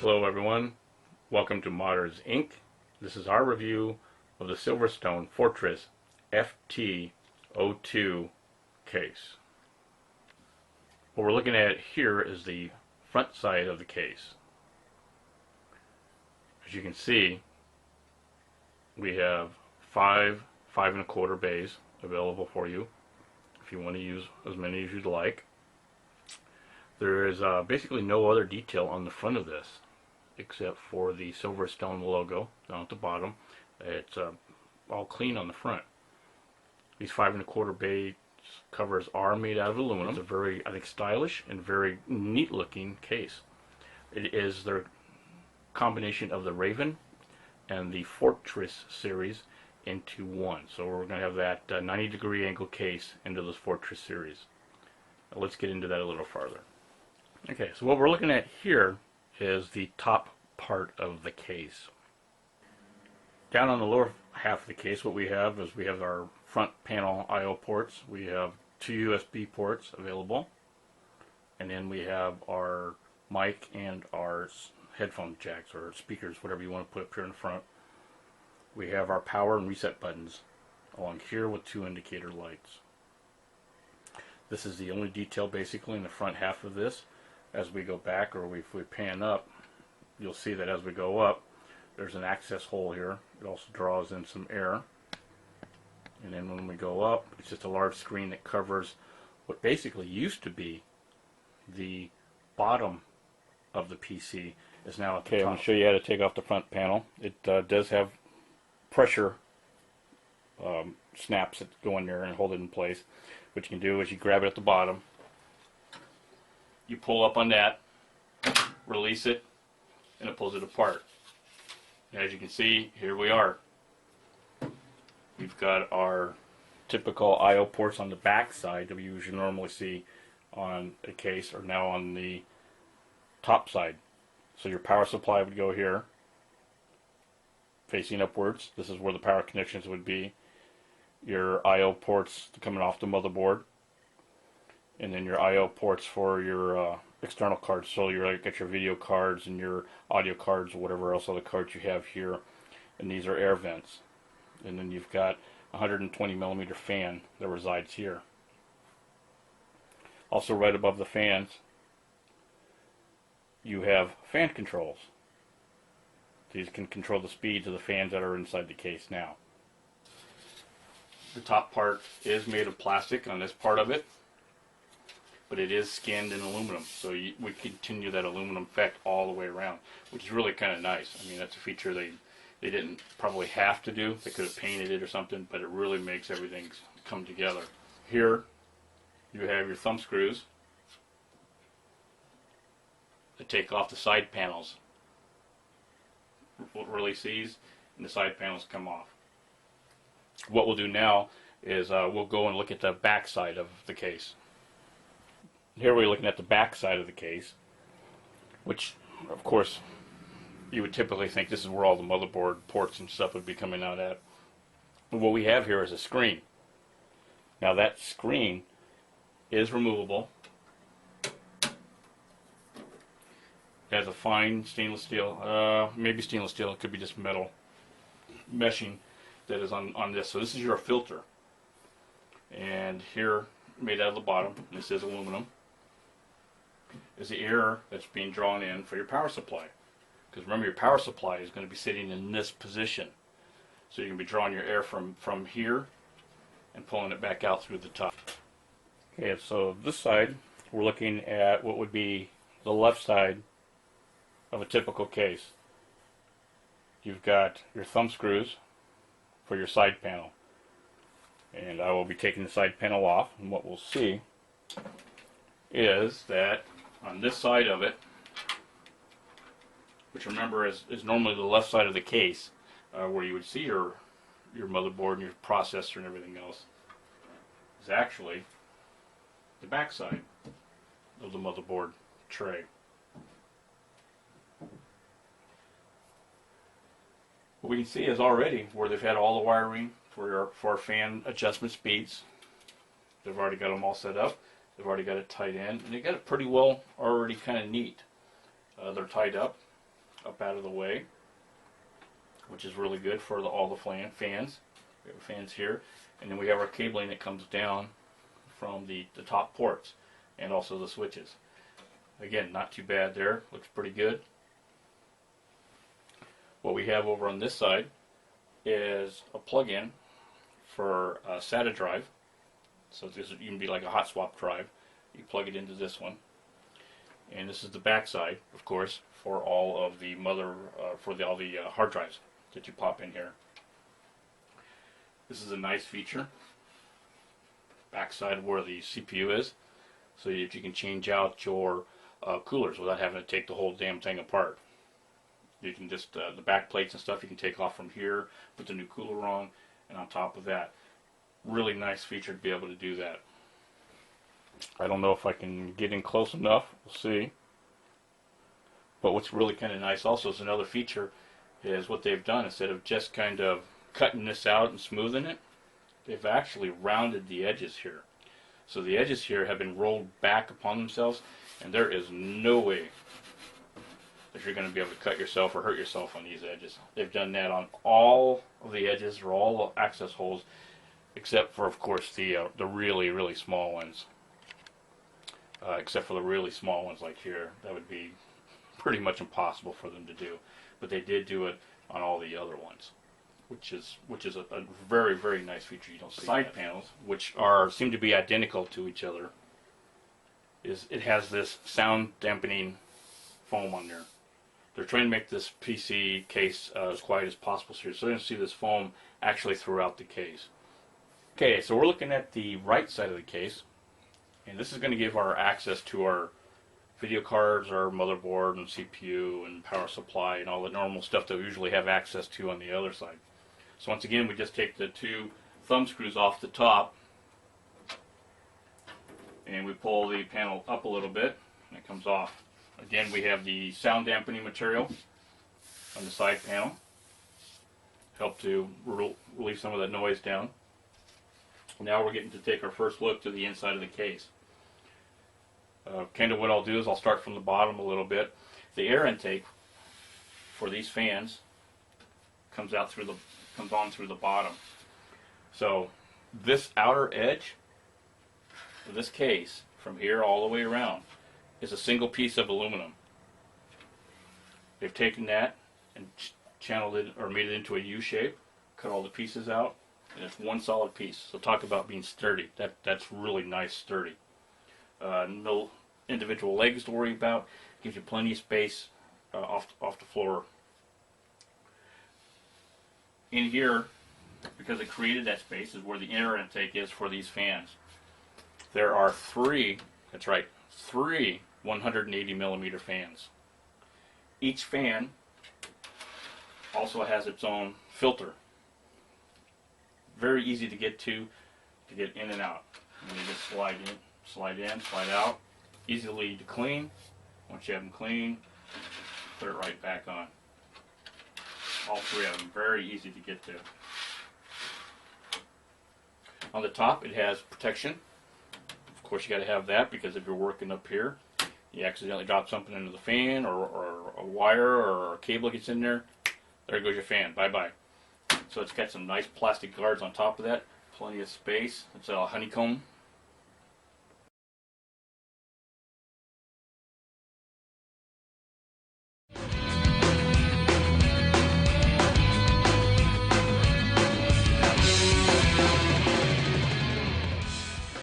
Hello everyone, welcome to Modders Inc. This is our review of the Silverstone Fortress FT02 case. What we're looking at here is the front side of the case. As you can see, we have five 5¼ bays available for you if you want to use as many as you'd like. There is basically no other detail on the front of this except for the Silverstone logo down at the bottom. It's all clean on the front. These 5¼ bay covers are made out of aluminum. It's a very, I think, stylish and very neat looking case. It is their combination of the Raven and the Fortress series into one. So we're going to have that 90-degree angle case into this Fortress series. Now let's get into that a little farther. Okay, so what we're looking at here is the top part of the case. Down on the lower half of the case, what we have is we have our front panel I/O ports. We have 2 USB ports available, and then we have our mic and our headphone jacks or speakers, whatever you want to put up here in the front. We have our power and reset buttons along here with 2 indicator lights. This is the only detail basically in the front half of this. As we go back, or if we pan up, you'll see that as we go up, there's an access hole here. It also draws in some air. And then when we go up, it's just a large screen that covers what basically used to be the bottom of the PC. Is now at the top. I'm going to show you how to take off the front panel. It does have pressure snaps that go in there and hold it in place. What you can do is you grab it at the bottom, you pull up on that, release it, and it pulls it apart. And as you can see, here we are. We've got our typical I/O ports on the back side that we usually normally see on a case, or now on the top side. So your power supply would go here, facing upwards. This is where the power connections would be. Your I/O ports coming off the motherboard, and then your I/O ports for your external cards. So you got your video cards and your audio cards or whatever else other cards you have here. And these are air vents. And then you've got a 120mm fan that resides here. Also right above the fans, you have fan controls. These can control the speeds of the fans that are inside the case now. The top part is made of plastic on this part of it, but it is skinned in aluminum, so we continue that aluminum effect all the way around, which is really kind of nice. I mean, that's a feature they didn't probably have to do. They could have painted it or something, but it really makes everything come together. Here you have your thumb screws that take off the side panels. Release these, and the side panels come off. What we'll do now is we'll go and look at the back side of the case. Here we're looking at the back side of the case, which of course you would typically think this is where all the motherboard ports and stuff would be coming out at. But what we have here is a screen. Now that screen is removable. It has a fine stainless steel, maybe stainless steel, it could be just metal meshing that is on this. So this is your filter. And here, made out of the bottom, this is aluminum, is the air that's being drawn in for your power supply. Because remember, your power supply is going to be sitting in this position. So you can be drawing your air from here and pulling it back out through the top. Okay, so this side, we're looking at what would be the left side of a typical case. You've got your thumb screws for your side panel. And I will be taking the side panel off, and what we'll see is that on this side of it, which remember is normally the left side of the case, where you would see your motherboard and your processor and everything else, is actually the back side of the motherboard tray. What we can see is already where they've had all the wiring for our fan adjustment speeds. They've already got them all set up. They've already got it tied in, and they got it pretty well already kind of neat. They're tied up. up out of the way, which is really good for all the fans. We have fans here, and then we have our cabling that comes down from the top ports and also the switches. Again, not too bad there, looks pretty good. What we have over on this side is a plug-in for a SATA drive. So this would even be like a hot swap drive. You plug it into this one. And this is the back side, of course, for all of the all the hard drives that you pop in here. This is a nice feature. Back side where the CPU is, so that you can change out your coolers without having to take the whole damn thing apart. You can just, the back plates and stuff you can take off from here, put the new cooler on, and on top of that, really nice feature to be able to do that. I don't know if I can get in close enough, we'll see. But what's really kind of nice also is another feature is what they've done. Instead of just kind of cutting this out and smoothing it, they've actually rounded the edges here. So the edges here have been rolled back upon themselves, and there is no way that you're going to be able to cut yourself or hurt yourself on these edges. They've done that on all of the edges or all the access holes, except for, of course, the really, really small ones. Except for the really small ones like here, that would be pretty much impossible for them to do. But they did do it on all the other ones, which is a very, very nice feature you don't see. Side panels, which seem to be identical to each other, it has this sound dampening foam on there. They're trying to make this PC case as quiet as possible, so you're going to see this foam actually throughout the case. Okay, so we're looking at the right side of the case, and this is going to give our access to our video cards, our motherboard and CPU and power supply and all the normal stuff that we usually have access to on the other side. So once again, we just take the two thumb screws off the top and we pull the panel up a little bit and it comes off. Again, we have the sound dampening material on the side panel, help to relieve some of that noise down. Now we're getting to take our first look to the inside of the case. Kind of what I'll do is I'll start from the bottom a little bit. The air intake for these fans comes on through the bottom. So this outer edge of this case, from here all the way around, is a single piece of aluminum. They've taken that and channeled it or made it into a U shape, cut all the pieces out, and it's one solid piece. So talk about being sturdy. That's really nice, sturdy. No individual legs to worry about. Gives you plenty of space off the floor. In here, because it created that space, is where the air intake is for these fans. There are three 180 millimeter fans. Each fan also has its own filter. Very easy to get to get in and out. And you just slide in, slide out. Easily to clean. Once you have them clean, put it right back on. All three of them, very easy to get to. On the top, it has protection. Of course, you got to have that because if you're working up here, you accidentally drop something into the fan or a wire or a cable gets in there, there goes your fan. Bye-bye. So it's got some nice plastic guards on top of that. Plenty of space. It's a honeycomb